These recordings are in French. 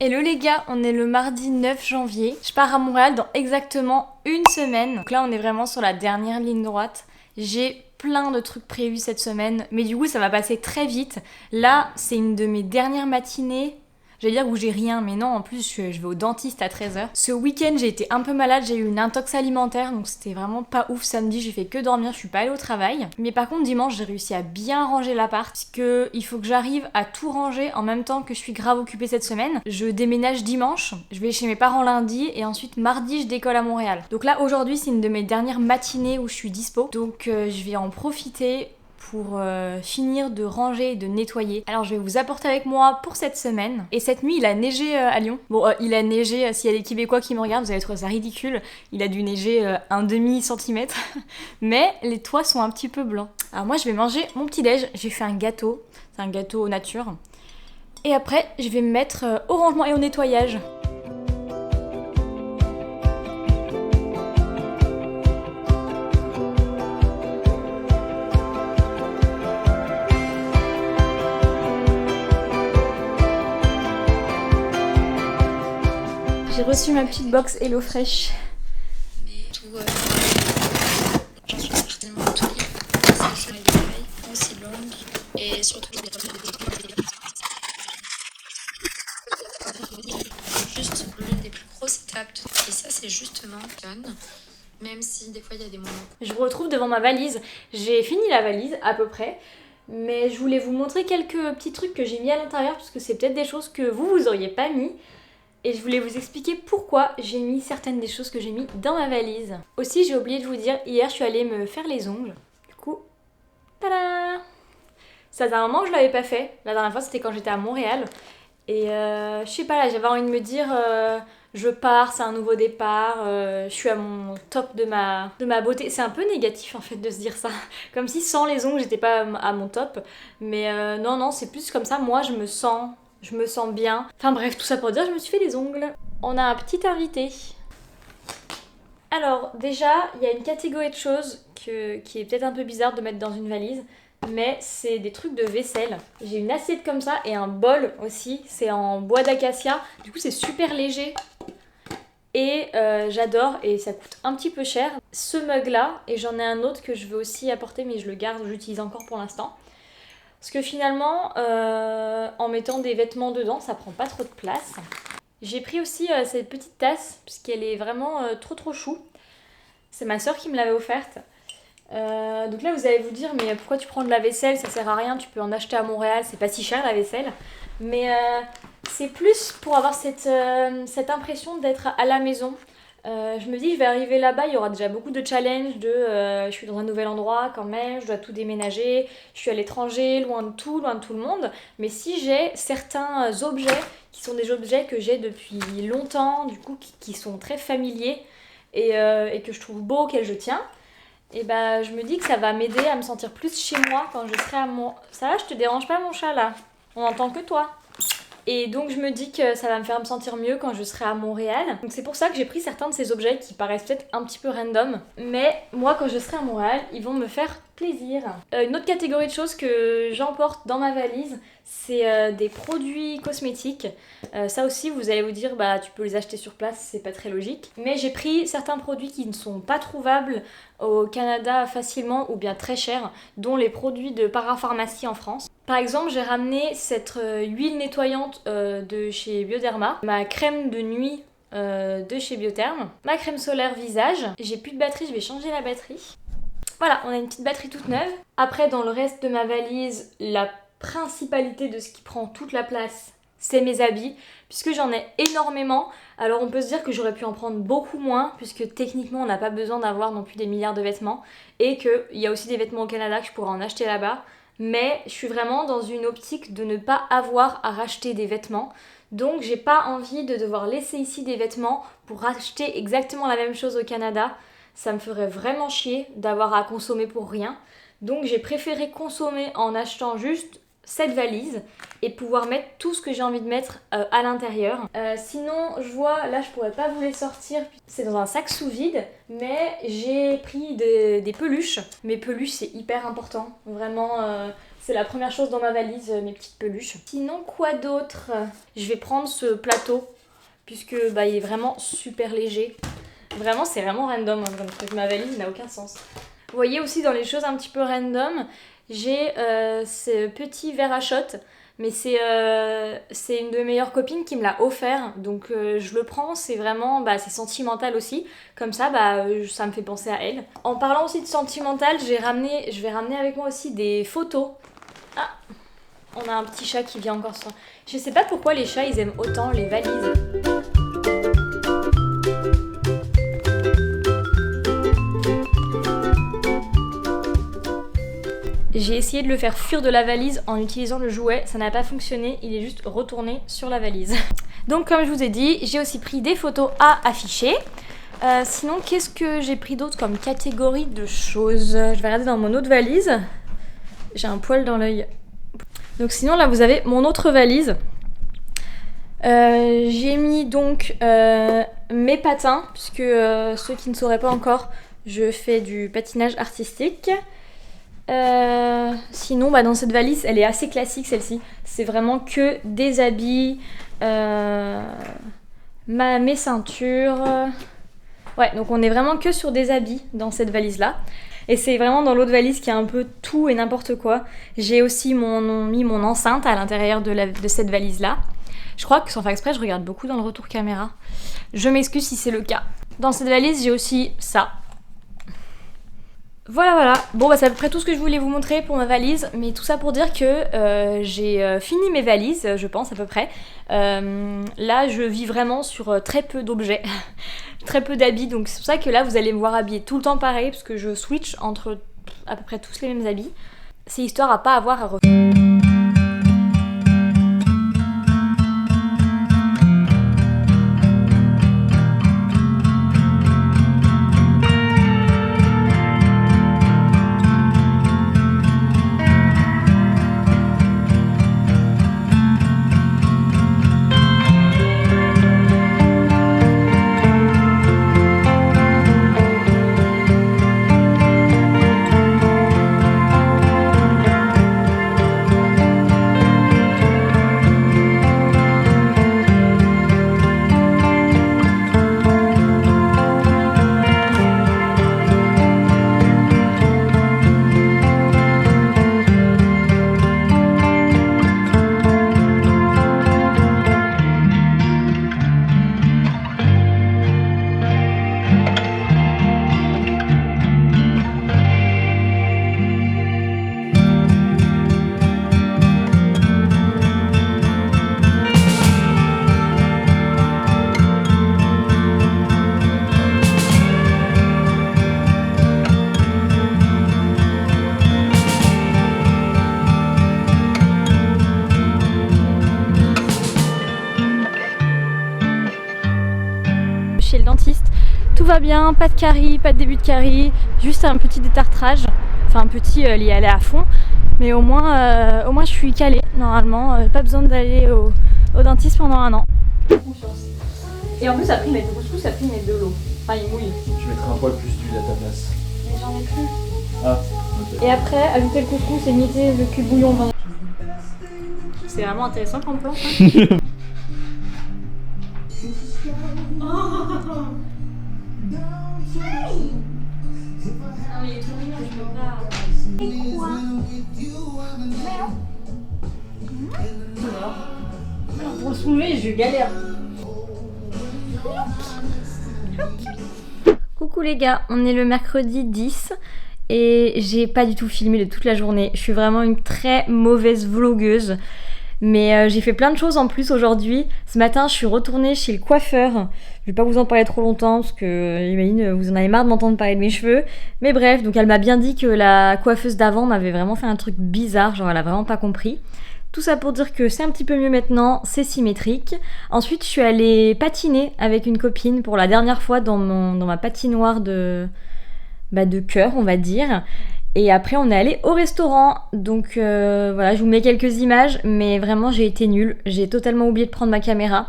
Hello les gars, on est le mardi 9 janvier. Je pars à Montréal dans exactement une semaine. Donc là on est vraiment sur la dernière ligne droite. J'ai plein de trucs prévus cette semaine, mais du coup ça va passer très vite. Là c'est une de mes dernières matinées. J'allais dire où j'ai rien, mais non, en plus je vais au dentiste à 13h. Ce week-end j'ai été un peu malade, j'ai eu une intox alimentaire, donc c'était vraiment pas ouf. Samedi j'ai fait que dormir, je suis pas allée au travail. Mais par contre dimanche j'ai réussi à bien ranger l'appart, parce que il faut que j'arrive à tout ranger en même temps que je suis grave occupée cette semaine. Je déménage dimanche, je vais chez mes parents lundi, et ensuite mardi je décolle à Montréal. Donc là aujourd'hui c'est une de mes dernières matinées où je suis dispo, donc je vais en profiter pour finir de ranger et de nettoyer. Alors je vais vous apporter avec moi pour cette semaine. Et cette nuit il a neigé à Lyon. Bon il a neigé, s'il y a des Québécois qui me regardent vous allez trouver ça ridicule. Il a dû neiger un demi-centimètre. Mais les toits sont un petit peu blancs. Alors moi je vais manger mon petit déj. J'ai fait un gâteau. C'est un gâteau nature. Et après je vais me mettre au rangement et au nettoyage. J'ai reçu ma petite box HelloFresh. Mais tout, j'en suis certainement tout libre. C'est une taille aussi longue et surtout juste l'une des plus grosses étapes. Et ça c'est justement fun, même si des fois il y a des moments. Je vous retrouve devant ma valise. J'ai fini la valise à peu près. Mais je voulais vous montrer quelques petits trucs que j'ai mis à l'intérieur parce que c'est peut-être des choses que vous auriez pas mis. Et je voulais vous expliquer pourquoi j'ai mis certaines des choses que j'ai mis dans ma valise. Aussi, j'ai oublié de vous dire, hier je suis allée me faire les ongles. Du coup, tada! Ça faisait un moment que je l'avais pas fait. La dernière fois, c'était quand j'étais à Montréal. Et je sais pas, là, j'avais envie de me dire, je pars, c'est un nouveau départ, je suis à mon top de ma beauté. C'est un peu négatif en fait de se dire ça. Comme si sans les ongles, j'étais pas à mon top. Mais non, c'est plus comme ça, moi je me sens bien. Enfin bref, tout ça pour dire, je me suis fait les ongles. On a un petit invité. Alors déjà, il y a une catégorie de choses qui est peut-être un peu bizarre de mettre dans une valise, mais c'est des trucs de vaisselle. J'ai une assiette comme ça et un bol aussi, c'est en bois d'acacia, du coup c'est super léger. Et j'adore et ça coûte un petit peu cher. Ce mug là, et j'en ai un autre que je veux aussi apporter mais je le garde, j'utilise encore pour l'instant. Parce que finalement, en mettant des vêtements dedans, ça prend pas trop de place. J'ai pris aussi cette petite tasse, parce qu'elle est vraiment trop chou. C'est ma soeur qui me l'avait offerte. Donc là, vous allez vous dire, mais pourquoi tu prends de la vaisselle? Ça sert à rien, tu peux en acheter à Montréal, c'est pas si cher la vaisselle. Mais c'est plus pour avoir cette impression d'être à la maison. Je me dis, je vais arriver là-bas, il y aura déjà beaucoup de challenges je suis dans un nouvel endroit quand même, je dois tout déménager, je suis à l'étranger, loin de tout le monde. Mais si j'ai certains objets qui sont des objets que j'ai depuis longtemps, du coup qui sont très familiers et que je trouve beaux, auxquels je tiens, et bah je me dis que ça va m'aider à me sentir plus chez moi quand je serai à mon... Ça va, je te dérange pas mon chat là? On entend que toi. Et donc je me dis que ça va me faire me sentir mieux quand je serai à Montréal. Donc c'est pour ça que j'ai pris certains de ces objets qui paraissent peut-être un petit peu random. Mais moi quand je serai à Montréal, ils vont me faire plaisir. Une autre catégorie de choses que j'emporte dans ma valise, c'est des produits cosmétiques. Ça aussi vous allez vous dire, bah tu peux les acheter sur place, c'est pas très logique. Mais j'ai pris certains produits qui ne sont pas trouvables au Canada facilement ou bien très chers, dont les produits de parapharmacie en France. Par exemple, j'ai ramené cette huile nettoyante de chez Bioderma, ma crème de nuit de chez Biotherm, ma crème solaire visage. J'ai plus de batterie, je vais changer la batterie. Voilà, on a une petite batterie toute neuve. Après, dans le reste de ma valise, la principalité de ce qui prend toute la place, c'est mes habits, puisque j'en ai énormément. Alors on peut se dire que j'aurais pu en prendre beaucoup moins, puisque techniquement on n'a pas besoin d'avoir non plus des milliards de vêtements, et qu'il y a aussi des vêtements au Canada que je pourrais en acheter là-bas. Mais je suis vraiment dans une optique de ne pas avoir à racheter des vêtements. Donc j'ai pas envie de devoir laisser ici des vêtements pour racheter exactement la même chose au Canada. Ça me ferait vraiment chier d'avoir à consommer pour rien. Donc j'ai préféré consommer en achetant juste cette valise et pouvoir mettre tout ce que j'ai envie de mettre à l'intérieur. Sinon, je vois, là je pourrais pas vous les sortir, c'est dans un sac sous vide, mais j'ai pris des peluches. Mes peluches c'est hyper important, vraiment, C'est la première chose dans ma valise, mes petites peluches. Sinon, quoi d'autre? Je vais prendre ce plateau, puisque bah, il est vraiment super léger. Vraiment, c'est vraiment random hein, comme truc. Ma valise n'a aucun sens. Vous voyez aussi dans les choses un petit peu random, j'ai ce petit verre à shot. Mais c'est une de mes meilleures copines qui me l'a offert. Donc je le prends, c'est vraiment c'est sentimental aussi. Comme ça, ça me fait penser à elle. En parlant aussi de sentimental, je vais ramener avec moi aussi des photos. Ah, on a un petit chat qui vient encore sur... Je sais pas pourquoi les chats, ils aiment autant les valises. J'ai essayé de le faire fuir de la valise en utilisant le jouet, ça n'a pas fonctionné, il est juste retourné sur la valise. Donc comme je vous ai dit, j'ai aussi pris des photos à afficher. Sinon, qu'est-ce que j'ai pris d'autre comme catégorie de choses? Je vais regarder dans mon autre valise. J'ai un poil dans l'œil. Donc sinon là vous avez mon autre valise. J'ai mis donc mes patins, puisque ceux qui ne sauraient pas encore, je fais du patinage artistique. Sinon dans cette valise, elle est assez classique celle-ci. C'est vraiment que des habits, mes ceintures. Ouais, donc on est vraiment que sur des habits dans cette valise-là. Et c'est vraiment dans l'autre valise qu'il y a un peu tout et n'importe quoi. J'ai aussi mis mon enceinte à l'intérieur de cette valise-là. Je crois que sans faire exprès, je regarde beaucoup dans le retour caméra. Je m'excuse si c'est le cas. Dans cette valise, j'ai aussi ça. Voilà. Bon, c'est à peu près tout ce que je voulais vous montrer pour ma valise. Mais tout ça pour dire que j'ai fini mes valises, je pense à peu près. Là, je vis vraiment sur très peu d'objets. Très peu d'habits. Donc c'est pour ça que là, vous allez me voir habillée tout le temps pareil. Parce que je switch entre à peu près tous les mêmes habits. C'est histoire à pas avoir à refaire. Chez le dentiste, tout va bien, pas de carie, pas de début de carie, juste un petit détartrage, enfin un petit lié à fond, mais au moins je suis calée normalement, pas besoin d'aller au dentiste pendant un an. Confiance. Et en plus après il met de couscous, après il met de l'eau, enfin il mouille. Je mettrai un poil plus d'huile à ta place. Mais j'en ai plus. Ah, ok. Et après ajouter le couscous et imiter le cube bouillon. C'est vraiment intéressant comme plan ça. Alors pour le soulever, je galère. Coucou les gars, on est le mercredi 10 et j'ai pas du tout filmé de toute la journée. Je suis vraiment une très mauvaise vlogueuse. Mais j'ai fait plein de choses en plus aujourd'hui. Ce matin, je suis retournée chez le coiffeur. Je vais pas vous en parler trop longtemps parce que j'imagine vous en avez marre de m'entendre parler de mes cheveux. Mais bref, donc elle m'a bien dit que la coiffeuse d'avant m'avait vraiment fait un truc bizarre, genre elle a vraiment pas compris. Tout ça pour dire que c'est un petit peu mieux maintenant, c'est symétrique. Ensuite, je suis allée patiner avec une copine pour la dernière fois dans ma patinoire de cœur, on va dire. Et après on est allé au restaurant, donc voilà, je vous mets quelques images, mais vraiment j'ai été nulle, j'ai totalement oublié de prendre ma caméra.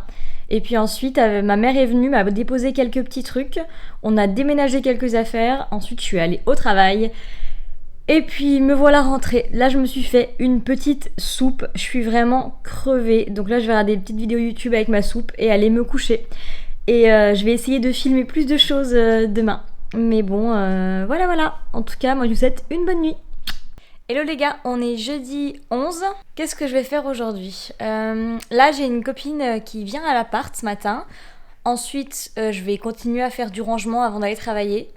Et puis ensuite ma mère est venue, m'a déposé quelques petits trucs, on a déménagé quelques affaires, ensuite je suis allée au travail. Et puis me voilà rentrée. Là je me suis fait une petite soupe. Je suis vraiment crevée. Donc là je vais regarder des petites vidéos YouTube avec ma soupe et aller me coucher. Et je vais essayer de filmer plus de choses demain. Mais bon, voilà. En tout cas, moi je vous souhaite une bonne nuit. Hello les gars, on est jeudi 11. Qu'est-ce que je vais faire aujourd'hui? Là j'ai une copine qui vient à l'appart ce matin. Ensuite je vais continuer à faire du rangement avant d'aller travailler.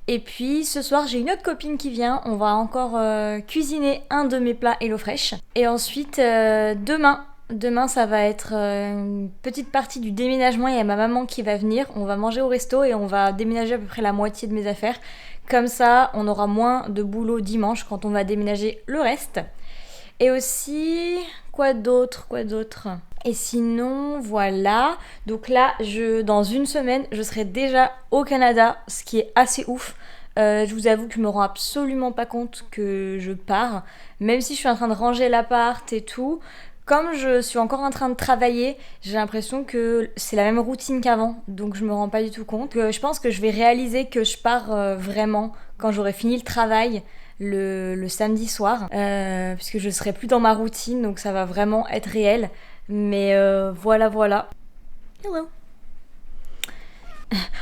Et puis ce soir j'ai une autre copine qui vient. On va encore cuisiner un de mes plats HelloFresh. Et ensuite Demain ça va être une petite partie du déménagement. Il y a ma maman qui va venir. On va manger au resto et on va déménager à peu près la moitié de mes affaires. Comme ça, on aura moins de boulot dimanche quand on va déménager le reste. Et aussi, quoi d'autre? Et sinon, voilà. Donc là, dans une semaine, je serai déjà au Canada, ce qui est assez ouf. Je vous avoue que je me rends absolument pas compte que je pars. Même si je suis en train de ranger l'appart et tout. Comme je suis encore en train de travailler, j'ai l'impression que c'est la même routine qu'avant, donc je me rends pas du tout compte. Je pense que je vais réaliser que je pars vraiment quand j'aurai fini le travail le samedi soir, puisque je serai plus dans ma routine, donc ça va vraiment être réel. Mais voilà. Hello.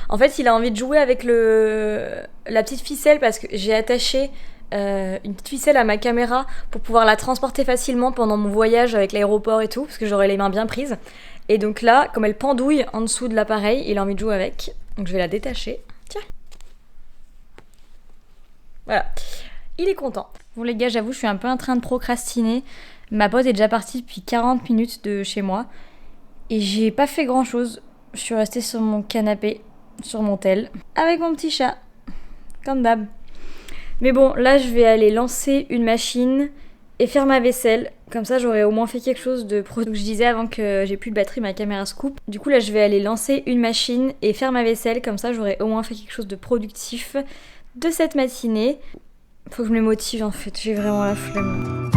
En fait, il a envie de jouer avec la petite ficelle parce que j'ai attaché une petite ficelle à ma caméra pour pouvoir la transporter facilement pendant mon voyage avec l'aéroport et tout, parce que j'aurai les mains bien prises. Et donc là, comme elle pendouille en dessous de l'appareil, il a envie de jouer avec. Donc je vais la détacher. Tiens. Voilà. Il est content. Bon les gars, j'avoue, je suis un peu en train de procrastiner. Ma pote est déjà partie depuis 40 minutes de chez moi. Et j'ai pas fait grand chose. Je suis restée sur mon canapé, sur mon tel, avec mon petit chat. Comme d'hab. Mais bon, là je vais aller lancer une machine et faire ma vaisselle. Comme ça j'aurai au moins fait quelque chose de pro. Donc je disais avant que j'ai plus de batterie, ma caméra se coupe. Du coup là je vais aller lancer une machine et faire ma vaisselle. Comme ça j'aurai au moins fait quelque chose de productif de cette matinée. Faut que je me motive en fait, j'ai vraiment la flemme.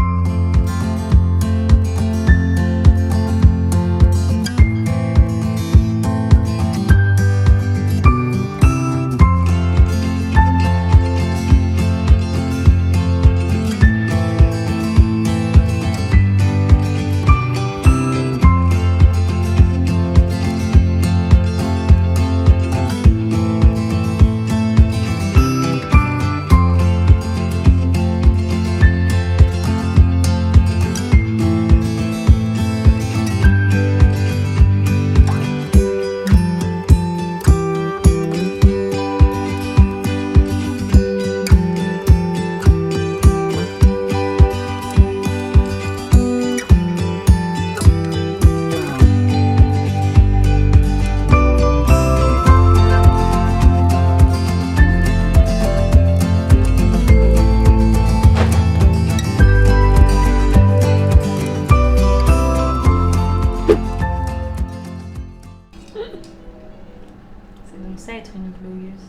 Ça être une vlogueuse.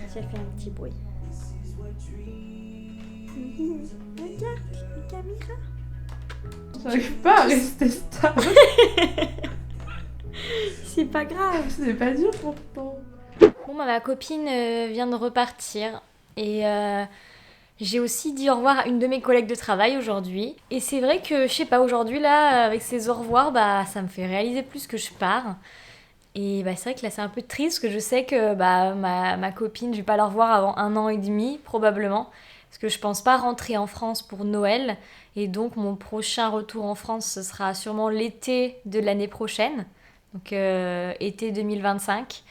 Ça fait un petit bruit. Regarde, une caméra. J'arrive pas à rester stable. C'est pas grave. C'est pas dur pourtant. Bon, ma copine vient de repartir et j'ai aussi dit au revoir à une de mes collègues de travail aujourd'hui. Et c'est vrai que, je sais pas, aujourd'hui là, avec ces au revoir, bah ça me fait réaliser plus que je pars. Et bah, c'est vrai que là c'est un peu triste parce que je sais que ma copine, je vais pas la revoir avant 1 an et demi probablement. Parce que je pense pas rentrer en France pour Noël. Et donc mon prochain retour en France, ce sera sûrement l'été de l'année prochaine. Donc été 2025.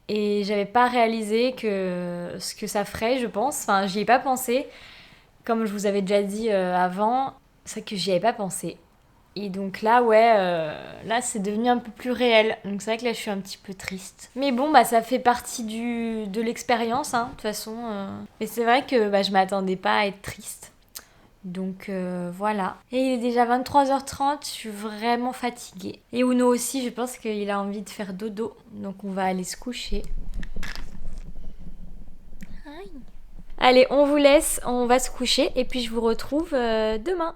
Et j'avais pas réalisé ce que ça ferait, je pense. Enfin, j'y ai pas pensé. Comme je vous avais déjà dit avant, c'est vrai que j'y avais pas pensé. Et donc là, là c'est devenu un peu plus réel. Donc c'est vrai que là je suis un petit peu triste. Mais bon, bah ça fait partie de l'expérience, hein, de toute façon. Mais c'est vrai que je m'attendais pas à être triste. Donc voilà. Et il est déjà 23h30, je suis vraiment fatiguée. Et Uno aussi, je pense qu'il a envie de faire dodo. Donc on va aller se coucher. Aïe. Allez, on vous laisse, on va se coucher. Et puis je vous retrouve demain.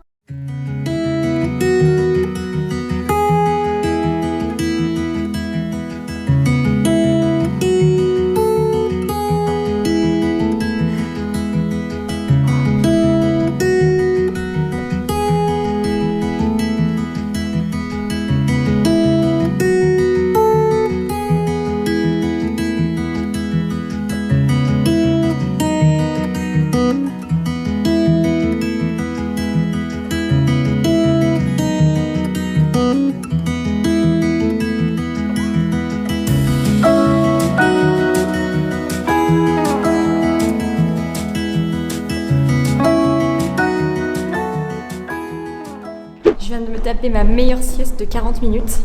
fait ma meilleure sieste de 40 minutes.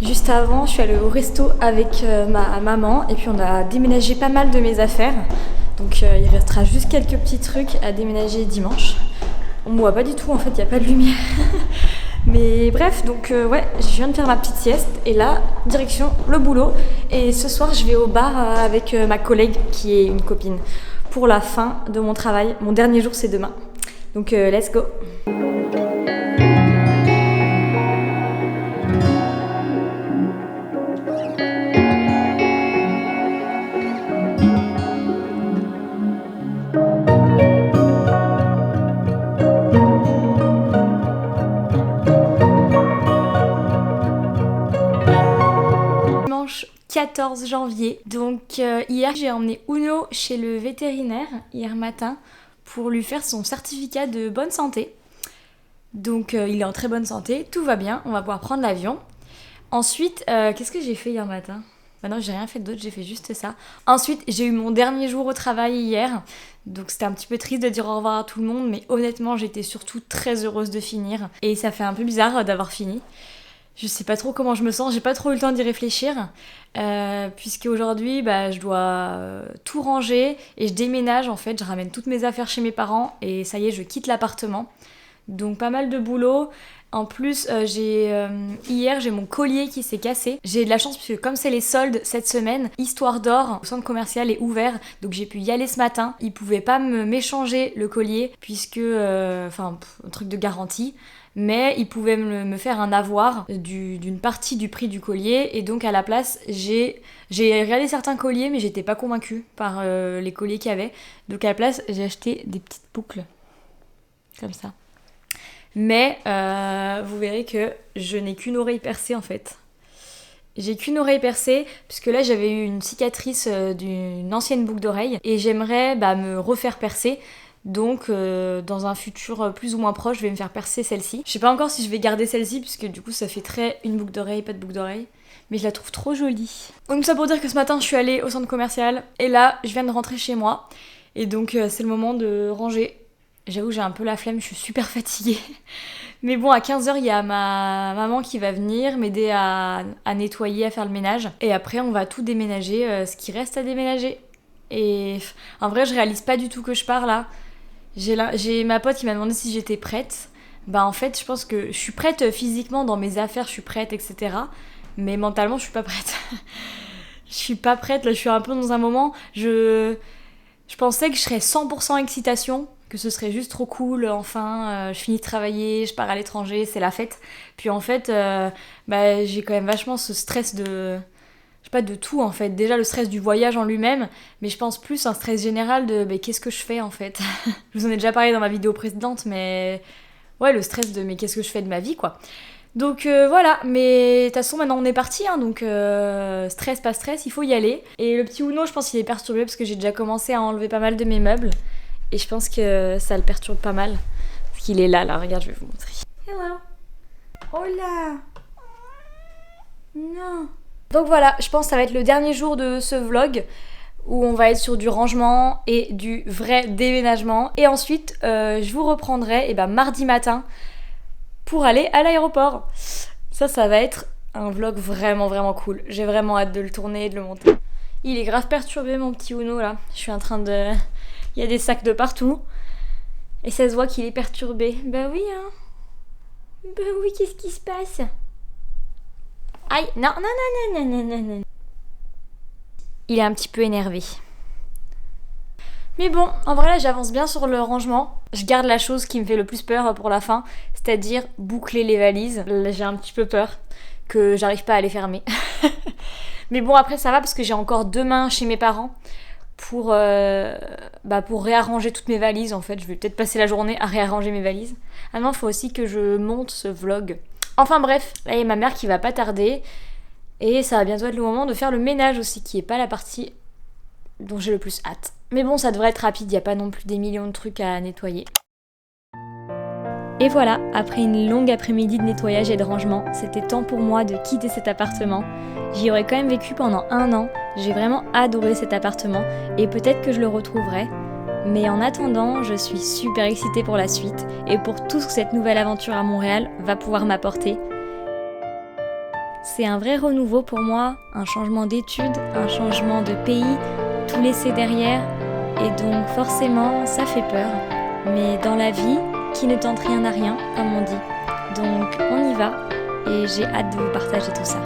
Juste avant, je suis allée au resto avec ma maman et puis on a déménagé pas mal de mes affaires. Donc il restera juste quelques petits trucs à déménager dimanche. On me voit pas du tout en fait, il n'y a pas de lumière. Mais bref, donc ouais, je viens de faire ma petite sieste et là, direction le boulot. Et ce soir, je vais au bar avec ma collègue qui est une copine pour la fin de mon travail. Mon dernier jour, c'est demain. Donc let's go. Dimanche 14 janvier. Donc hier, j'ai emmené Uno chez le vétérinaire hier matin pour lui faire son certificat de bonne santé. Donc il est en très bonne santé, tout va bien, on va pouvoir prendre l'avion. Ensuite, qu'est-ce que j'ai fait hier matin ? Bah non, j'ai rien fait d'autre, j'ai fait juste ça. Ensuite, j'ai eu mon dernier jour au travail hier. Donc c'était un petit peu triste de dire au revoir à tout le monde, mais honnêtement, j'étais surtout très heureuse de finir. Et ça fait un peu bizarre d'avoir fini. Je sais pas trop comment je me sens, j'ai pas trop eu le temps d'y réfléchir. Puisque aujourd'hui, bah, je dois tout ranger et je déménage en fait. Je ramène toutes mes affaires chez mes parents et ça y est, je quitte l'appartement. Donc pas mal de boulot. En plus, hier, j'ai mon collier qui s'est cassé. J'ai de la chance puisque comme c'est les soldes cette semaine, Histoire d'Or, au centre commercial est ouvert. Donc j'ai pu y aller ce matin. Ils pouvaient pas m'échanger le collier puisque, un truc de garantie. Mais ils pouvaient me faire un avoir d'une partie du prix du collier. Et donc à la place, j'ai regardé certains colliers mais j'étais pas convaincue par les colliers qu'il y avait. Donc à la place, j'ai acheté des petites boucles. Comme ça. Mais vous verrez que je n'ai qu'une oreille percée en fait. J'ai qu'une oreille percée puisque là j'avais eu une cicatrice d'une ancienne boucle d'oreille et j'aimerais me refaire percer. Donc dans un futur plus ou moins proche, je vais me faire percer celle-ci. Je sais pas encore si je vais garder celle-ci puisque du coup ça fait très une boucle d'oreille, pas de boucle d'oreille. Mais je la trouve trop jolie. Donc ça pour dire que ce matin je suis allée au centre commercial et là je viens de rentrer chez moi. Et donc c'est le moment de ranger. J'avoue, j'ai un peu la flemme, je suis super fatiguée. Mais bon, à 15h, il y a ma maman qui va venir m'aider à nettoyer, à faire le ménage. Et après, on va tout déménager, ce qui reste à déménager. Et en vrai, je réalise pas du tout que je pars là. J'ai ma pote qui m'a demandé si j'étais prête. Bah en fait, je pense que je suis prête physiquement dans mes affaires, je suis prête, etc. Mais mentalement, je suis pas prête. Je suis pas prête, là, je suis un peu dans un moment... Je pensais que je serais 100% excitation, que ce serait juste trop cool, enfin, je finis de travailler, je pars à l'étranger, c'est la fête. Puis en fait, j'ai quand même vachement ce stress de... Je sais pas, de tout en fait. Déjà le stress du voyage en lui-même, mais je pense plus un stress général de qu'est-ce que je fais en fait. Je vous en ai déjà parlé dans ma vidéo précédente, mais... Ouais, le stress de mais qu'est-ce que je fais de ma vie quoi. Donc voilà, mais de toute façon maintenant on est parti, hein, donc stress pas stress, il faut y aller. Et le petit Uno, je pense qu'il est perturbé parce que j'ai déjà commencé à enlever pas mal de mes meubles. Et je pense que ça le perturbe pas mal. Parce qu'il est là, regarde, je vais vous montrer. Hello. Hola. Non. Donc voilà, je pense que ça va être le dernier jour de ce vlog où on va être sur du rangement et du vrai déménagement. Et ensuite, je vous reprendrai mardi matin pour aller à l'aéroport. Ça va être un vlog vraiment vraiment cool. J'ai vraiment hâte de le tourner et de le monter. Il est grave perturbé mon petit Uno là. Je suis en train de... Il y a des sacs de partout. Et ça se voit qu'il est perturbé. Bah oui hein. Bah oui, qu'est-ce qui se passe? Aïe, non. Il est un petit peu énervé. Mais bon, en vrai là j'avance bien sur le rangement. Je garde la chose qui me fait le plus peur pour la fin, c'est-à-dire boucler les valises. Là j'ai un petit peu peur que j'arrive pas à les fermer. Mais bon après ça va parce que j'ai encore demain chez mes parents pour réarranger toutes mes valises en fait. Je vais peut-être passer la journée à réarranger mes valises. Ah non, faut aussi que je monte ce vlog. Enfin bref, là il y a ma mère qui va pas tarder. Et ça va bientôt être le moment de faire le ménage aussi, qui est pas la partie dont j'ai le plus hâte. Mais bon, ça devrait être rapide, il n'y a pas non plus des millions de trucs à nettoyer. Et voilà, après une longue après-midi de nettoyage et de rangement, c'était temps pour moi de quitter cet appartement. J'y aurais quand même vécu pendant 1 an, j'ai vraiment adoré cet appartement et peut-être que je le retrouverai. Mais en attendant, je suis super excitée pour la suite et pour tout ce que cette nouvelle aventure à Montréal va pouvoir m'apporter. C'est un vrai renouveau pour moi, un changement d'études, un changement de pays, tout laisser derrière. Et donc forcément, ça fait peur. Mais dans la vie, qui ne tente rien n'a rien, comme on dit. Donc on y va et j'ai hâte de vous partager tout ça.